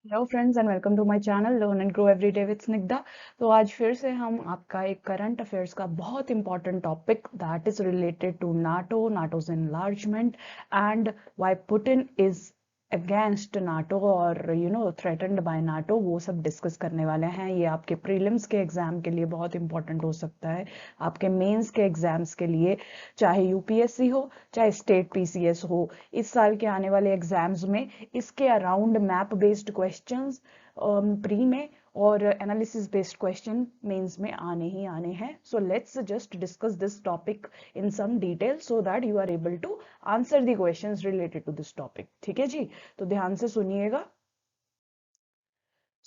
Hello friends and welcome to my channel learn and grow everyday with Snigdha. तो आज फिर से हम आपका एक करंट अफेयर्स का बहुत important topic that is related to NATO's enlargement and why Putin is against NATO और थ्रेटन्ड बाय नाटो, वो सब डिस्कस करने वाले हैं। ये आपके प्रीलिम्स के एग्जाम के लिए बहुत इंपॉर्टेंट हो सकता है, आपके मेंस के एग्जाम्स के लिए, चाहे यूपीएससी हो चाहे स्टेट पीसीएस हो। इस साल के आने वाले एग्जाम्स में इसके around map based questions pre में और एनालिसिस बेस्ड क्वेश्चन मेंस में आने ही आने हैं। So let's just discuss this topic in some detail so that you are able to answer the questions related to this topic. ठीक है जी, तो ध्यान से सुनिएगा।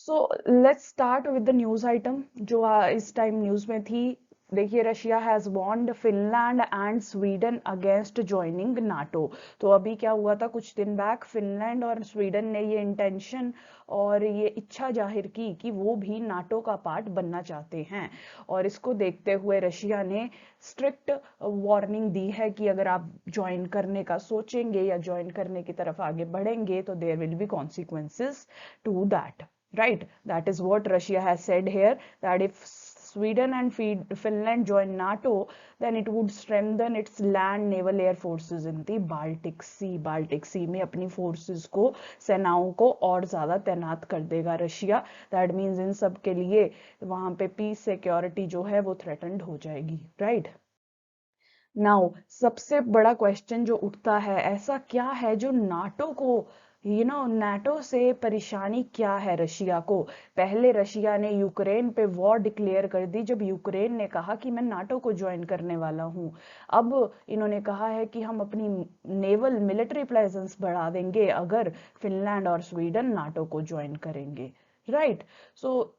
So let's start with the news item जो इस टाइम न्यूज में थी। देखिए, Russia has warned Finland and Sweden against joining NATO. तो अभी क्या हुआ था, कुछ दिन बैक फिनलैंड और स्वीडन ने ये इंटेंशन और ये इच्छा जाहिर की कि वो भी नाटो का पार्ट बनना चाहते हैं। और इसको देखते हुए रशिया ने स्ट्रिक्ट वार्निंग दी है कि अगर आप ज्वाइन करने का सोचेंगे या ज्वाइन करने की तरफ आगे बढ़ेंगे तो there will be consequences to that. Right, that is what Russia has said here, that if Sweden and Finland join NATO, then it would strengthen its land, naval, air forces in the Baltic Sea. Baltic Sea में अपनी forces को, सेनाओं को और ज्यादा तैनात कर देगा रशिया। That means इन सब के लिए वहां पे पीस सिक्योरिटी जो है वो थ्रेटन्ड हो जाएगी। राइट नाउ, सबसे बड़ा क्वेश्चन जो उठता है, ऐसा क्या है जो नाटो को, नाटो से परेशानी क्या है रशिया को। पहले रशिया ने यूक्रेन पे वॉर डिक्लेयर कर दी जब यूक्रेन ने कहा कि मैं नाटो को ज्वाइन करने वाला हूं। अब इन्होंने कहा है कि हम अपनी नेवल मिलिट्री प्रेजेंस बढ़ा देंगे अगर फिनलैंड और स्वीडन नाटो को ज्वाइन करेंगे। राइट सो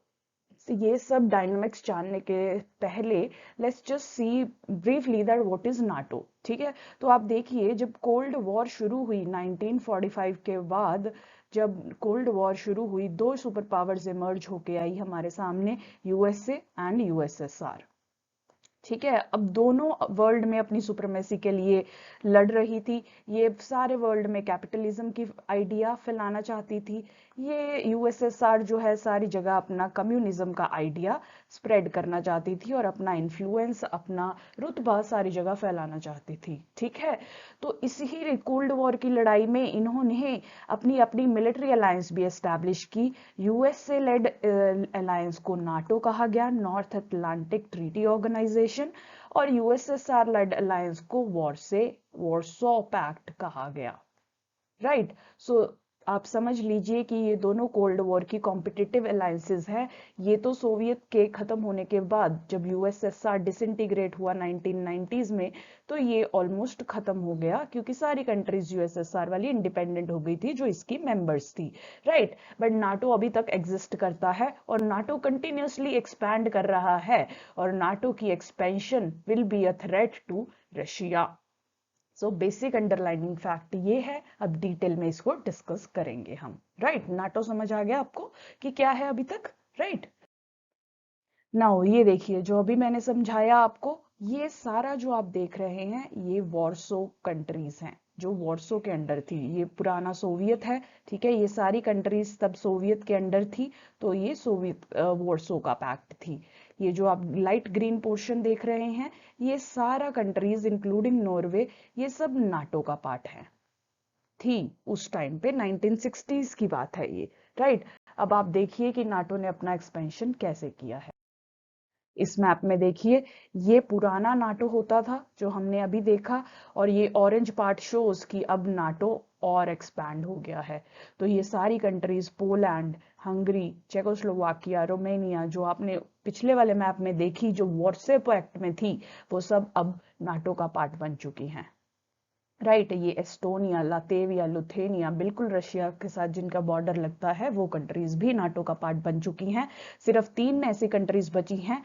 ये सब डायनामिक्स जानने के पहले let's just see briefly that what is NATO. ठीक है, तो आप देखिए, जब कोल्ड वॉर शुरू हुई 1945 के बाद, जब कोल्ड वॉर शुरू हुई, दो सुपर पावर्स इमर्ज होके आई हमारे सामने, यूएसए एंड यूएसएसआर। ठीक है, अब दोनों वर्ल्ड में अपनी सुप्रीमेसी के लिए लड़ रही थी। ये सारे वर्ल्ड में कैपिटलिज्म की आइडिया फैलाना चाहती थी। ये यूएसएसआर जो है सारी जगह अपना कम्युनिज्म का आइडिया स्प्रेड करना चाहती थी और अपना इन्फ्लुएंस, अपना रुतबा सारी जगह फैलाना चाहती थी। ठीक है, तो इसी कोल्ड वॉर की लड़ाई में इन्होंने अपनी अपनी मिलिट्री अलायंस भी एस्टैब्लिश की। यूएसए लेड अलायंस को नाटो कहा गया, नॉर्थ अटलांटिक ट्रीटी ऑर्गेनाइजेशन, और यूएसएसआर लेड अलायंस को वॉरसो पैक्ट कहा गया। राइट सो आप समझ लीजिए कि ये दोनों कोल्ड वॉर की कॉम्पिटिटिव अलायंसेस हैं। ये तो सोवियत के खत्म होने के बाद जब यूएसएसआर डिसइंटीग्रेट हुआ 1990s में, तो ये ऑलमोस्ट खत्म हो गया क्योंकि सारी कंट्रीज यूएसएसआर वाली इंडिपेंडेंट हो गई थी जो इसकी मेंबर्स थी। राइट, बट नाटो अभी तक एग्जिस्ट करता है और नाटो कंटिन्यूसली एक्सपैंड कर रहा है और नाटो की expansion will be a threat to Russia. So basic underlining fact ये है, अब डिटेल में इसको डिस्कस करेंगे हम। राइट, नाटो समझ आ गया आपको कि क्या है अभी तक। राइट नाउ, ये देखिए जो अभी मैंने समझाया आपको, ये सारा जो आप देख रहे हैं ये वॉर्सो कंट्रीज हैं जो वॉर्सो के अंडर थी। ये पुराना सोवियत है। ठीक है, ये सारी कंट्रीज तब सोवियत के अंडर थी, तो ये सोवियत वॉर्सो का पैक्ट थी। ये जो आप लाइट ग्रीन पोर्शन देख रहे हैं, ये सारा कंट्रीज इंक्लूडिंग नॉर्वे, ये सब नाटो का पार्ट है, थी उस टाइम पे। 1960s की बात है ये। राइट, अब आप देखिए कि नाटो ने अपना एक्सपेंशन कैसे किया है। इस मैप में देखिए, ये पुराना नाटो होता था जो हमने अभी देखा, और ये ऑरेंज पार्ट शोज कि अब नाटो और एक्सपैंड हो गया है। तो ये सारी countries, Poland, Hungary, Czechoslovakia, Romania, जो आपने पिछले वाले मैप में देखी जो वॉर्सो पैक्ट में थी, वो सब अब नाटो का पार्ट बन चुकी हैं। राइट, ये एस्टोनिया, लातेविया, लुथेनिया, बिल्कुल रशिया के साथ जिनका बॉर्डर लगता है, वो कंट्रीज भी नाटो का पार्ट बन चुकी हैं। सिर्फ 3 ऐसी कंट्रीज बची हैं,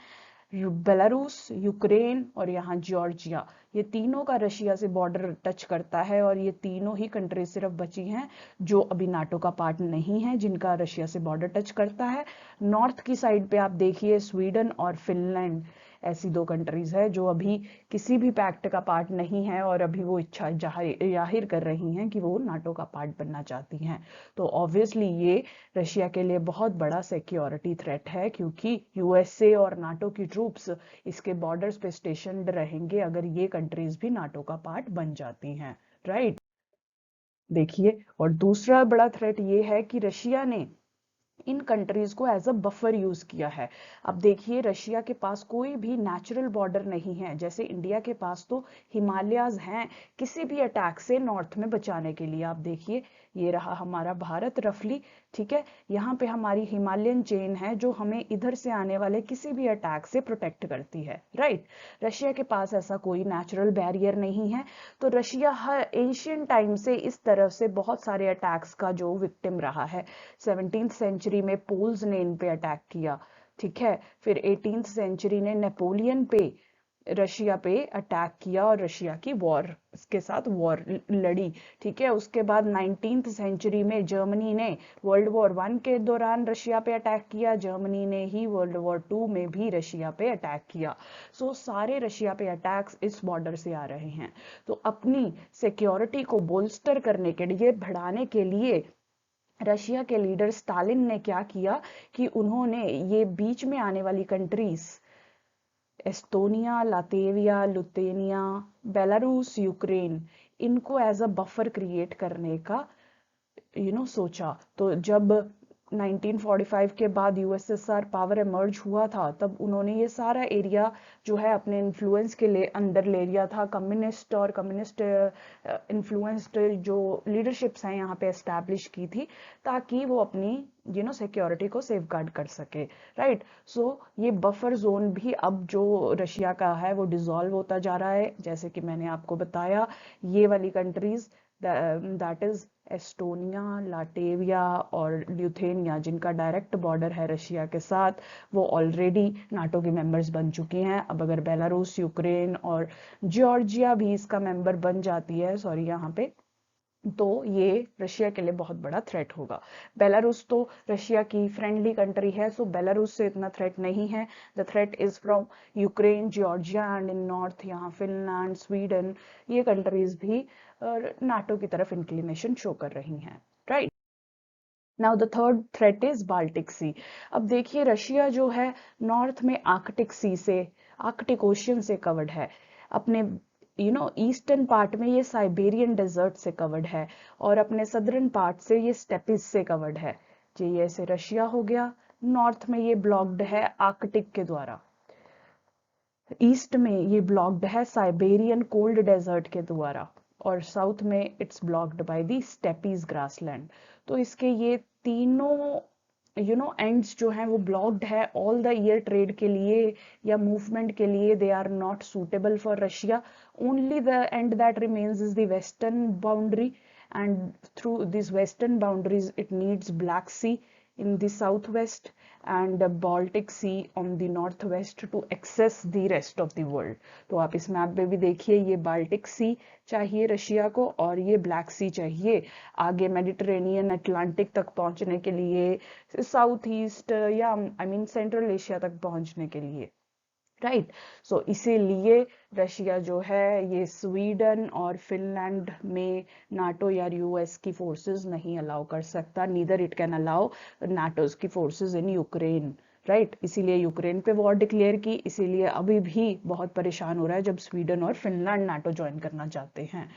बेलारूस, यूक्रेन और यहाँ जॉर्जिया। ये तीनों का रशिया से बॉर्डर टच करता है और ये तीनों ही कंट्रीज सिर्फ बची हैं जो अभी नाटो का पार्ट नहीं है, जिनका रशिया से बॉर्डर टच करता है। नॉर्थ की साइड पे आप देखिए, स्वीडन और फिनलैंड ऐसी दो कंट्रीज है जो अभी किसी भी पैक्ट का पार्ट नहीं है और अभी वो इच्छा जाहिर कर रही हैं कि वो नाटो का पार्ट बनना चाहती हैं। तो ऑब्वियसली ये रशिया के लिए बहुत बड़ा सिक्योरिटी थ्रेट है, क्योंकि यूएसए और नाटो की ट्रूप्स इसके बॉर्डर्स पे स्टेशनड रहेंगे अगर ये कंट्रीज भी नाटो का पार्ट बन जाती हैं, राइट। देखिए, और दूसरा बड़ा थ्रेट ये है कि रशिया ने इन कंट्रीज को एज अ बफर यूज किया है। अब देखिए, रशिया के पास कोई भी नेचुरल बॉर्डर नहीं है, जैसे इंडिया के पास तो हिमालयाज हैं किसी भी अटैक से नॉर्थ में बचाने के लिए। आप देखिए, ये रहा हमारा भारत रफली, ठीक है, यहाँ पे हमारी हिमालयन चेन है जो हमें इधर से आने वाले किसी भी अटैक से प्रोटेक्ट करती है, राइट। रशिया के पास ऐसा कोई नेचुरल बैरियर नहीं है। तो रशिया हर एशियन टाइम से इस तरफ से बहुत सारे अटैक्स का जो विक्टिम रहा है। 17th सेंचुरी में पोल्स ने इन पे अटैक किया, ठीक है। फिर 18th सेंचुरी ने नेपोलियन पे रशिया पे अटैक किया और रशिया की वॉर के साथ वॉर लड़ी, ठीक है। उसके बाद 19th सेंचुरी में जर्मनी ने वर्ल्ड वॉर 1 के दौरान रशिया पे अटैक किया, जर्मनी ने ही वर्ल्ड वॉर 2 में भी रशिया पे अटैक किया। सो सारे रशिया पे अटैक्स इस बॉर्डर से आ रहे हैं। तो अपनी सिक्योरिटी को बोल्स्टर करने के लिए, बढ़ाने के लिए, रशिया के लीडर स्टालिन ने क्या किया कि उन्होंने ये बीच में आने वाली कंट्रीज एस्टोनिया, लातेविया, लुथेनिया, बेलारूस, यूक्रेन, इनको एज अ बफर क्रिएट करने का सोचा। तो जब 1945 के बाद यूएसएसआर पावर एमर्ज हुआ था, तब उन्होंने ये सारा एरिया जो है अपने इन्फ्लुएंस के लिए अंदर ले लिया था। कम्युनिस्ट और कम्युनिस्ट इन्फ्लुएंस्ड जो लीडरशिप्स हैं यहाँ पे एस्टैब्लिश की थी, ताकि वो अपनी सिक्योरिटी को सेफगार्ड कर सके, राइट। सो ये बफर जोन भी अब जो रशिया का है वो डिसॉल्व होता जा रहा है। जैसे कि मैंने आपको बताया, ये वाली कंट्रीज दैट इज एस्टोनिया, लाटेविया और ल्यूथेनिया, जिनका डायरेक्ट बॉर्डर है रशिया के साथ, वो ऑलरेडी नाटो के मेंबर्स बन चुकी हैं। अब अगर बेलारूस, यूक्रेन और जॉर्जिया भी इसका मेंबर बन जाती है, सॉरी यहाँ पे, तो ये रशिया के लिए बहुत बड़ा थ्रेट होगा। बेलारूस तो रशिया की फ्रेंडली कंट्री है, सो बेलारूस से इतना थ्रेट नहीं है। The threat is from Ukraine, Georgia and in north यहाँ फिनलैंड, स्वीडन, ये कंट्रीज भी नाटो की तरफ इंक्लिनेशन शो कर रही हैं, right. Now the third threat is Baltic Sea. अब देखिए, रशिया जो है नॉर्थ में आर्कटिक सी से, आर्कटिक ओशियन से कवर्ड है। अपने ईस्टर्न पार्ट में ये साइबेरियन डेजर्ट से कवर्ड है और अपने सदर्न पार्ट से ये स्टेपिस से कवर्ड है। जी, ऐसे रशिया हो गया। नॉर्थ में ये ब्लॉक्ड है आर्कटिक के द्वारा, ईस्ट में ये ब्लॉक्ड है साइबेरियन कोल्ड डेजर्ट के द्वारा, और साउथ में it's blocked by the steppes grassland. तो इसके ये तीनों एंड्स जो हैं वो ब्लॉक्ड है ऑल द ईयर ट्रेड के लिए या मूवमेंट के लिए। They are not suitable for Russia. Only the end that remains is the western boundary, and through these western boundaries it needs Black Sea in the southwest and the Baltic Sea on the northwest to access the rest of the world. तो आप इस map पे भी देखिए, ये Baltic सी चाहिए Russia को और ये ब्लैक सी चाहिए आगे मेडिटेरेनियन अटलांटिक तक पहुंचने के लिए, साउथ ईस्ट या आई मीन सेंट्रल एशिया तक पहुंचने के लिए, राइट। सो इसीलिए रशिया जो है ये स्वीडन और फिनलैंड में नाटो या यूएस की फोर्सेस नहीं अलाउ कर सकता, नीदर इट कैन अलाउ नाटोज की फोर्सेस इन यूक्रेन, राइट। इसीलिए यूक्रेन पे वॉर डिक्लेयर की, इसीलिए अभी भी बहुत परेशान हो रहा है जब स्वीडन और फिनलैंड नाटो ज्वाइन करना चाहते हैं।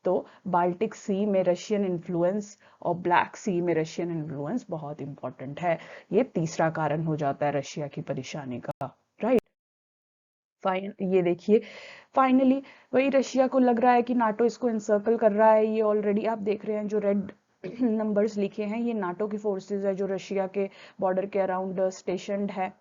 तो बाल्टिक सी में रशियन इन्फ्लुएंस और ब्लैक सी में रशियन इन्फ्लुएंस बहुत इंपॉर्टेंट है। ये तीसरा कारण हो जाता है रशिया की परेशानी का, राइट। ये देखिए, फाइनली वही रशिया को लग रहा है कि नाटो इसको इंसर्कल कर रहा है। ये ऑलरेडी आप देख रहे हैं जो रेड नंबर्स लिखे हैं, ये नाटो की फोर्सेस है जो रशिया के बॉर्डर के अराउंड स्टेशनड है।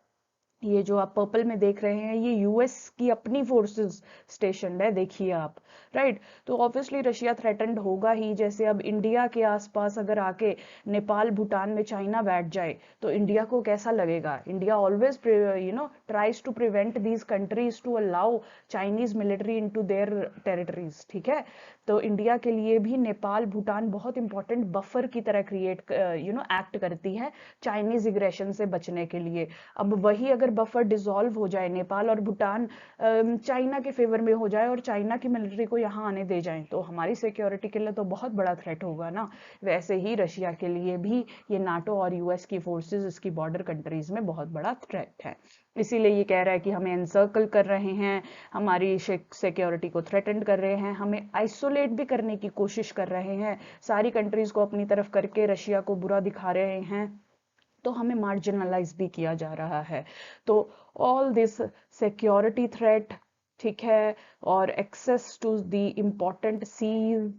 ये जो आप पर्पल में देख रहे हैं ये यूएस की अपनी फोर्सेस स्टेशनड है, देखिए आप, राइट। तो ऑब्वियसली रशिया थ्रेटन्ड होगा ही। जैसे अब इंडिया के आसपास अगर आके नेपाल भूटान में चाइना बैठ जाए तो इंडिया को कैसा लगेगा। India always tries to prevent these countries to allow Chinese military into their territories, ठीक है। तो इंडिया के लिए भी नेपाल भूटान बहुत इंपॉर्टेंट बफर की तरह क्रिएट एक्ट करती है चाइनीज इग्रेशन से बचने के लिए। अब वही अगर अगर बफर डिसॉल्व हो जाए, नेपाल और भूटान चाइना के फेवर में हो जाए और चाइना की मिलिट्री को यहाँ आने दे जाएं, तो हमारी सिक्योरिटी के लिए तो बहुत बड़ा थ्रेट होगा ना। वैसे ही रशिया के लिए भी ये नाटो और यूएस की फोर्सेस इसकी बॉर्डर कंट्रीज में बहुत बड़ा थ्रेट है। इसीलिए ये कह रहा है कि हमें एनसर्कल कर रहे हैं, हमारी सिक्योरिटी को थ्रेटन कर रहे हैं, हमें आइसोलेट भी करने की कोशिश कर रहे हैं, सारी कंट्रीज को अपनी तरफ करके रशिया को बुरा दिखा रहे हैं, तो हमें मार्जिनलाइज भी किया जा रहा है। तो ऑल दिस सिक्योरिटी थ्रेट, ठीक है, और access to the important seas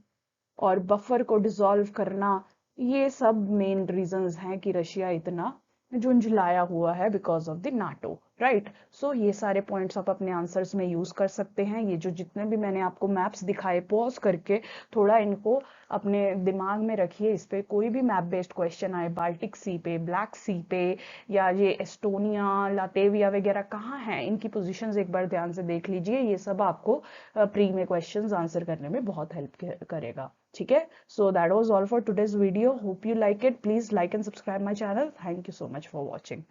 और बफर को डिसॉल्व करना, ये सब मेन रीजंस हैं कि रशिया इतना झुंझलाया हुआ है because of the NATO, right. So ये सारे पॉइंट्स आप अपने आंसर्स में यूज कर सकते हैं। ये जो जितने भी मैंने आपको मैप्स दिखाए, पॉज करके थोड़ा इनको अपने दिमाग में रखिए। इस पे कोई भी मैप बेस्ड क्वेश्चन आए, बाल्टिक सी पे, ब्लैक सी पे, या ये एस्टोनिया, लातेविया वगैरह कहाँ हैं, इनकी पोजीशंस एक बार ध्यान से देख लीजिए। ये सब आपको प्री में क्वेश्चंस आंसर करने में बहुत हेल्प करेगा, ठीक है। So that was all for today's video, hope you like it. Please like and subscribe my channel. Thank you so much for watching.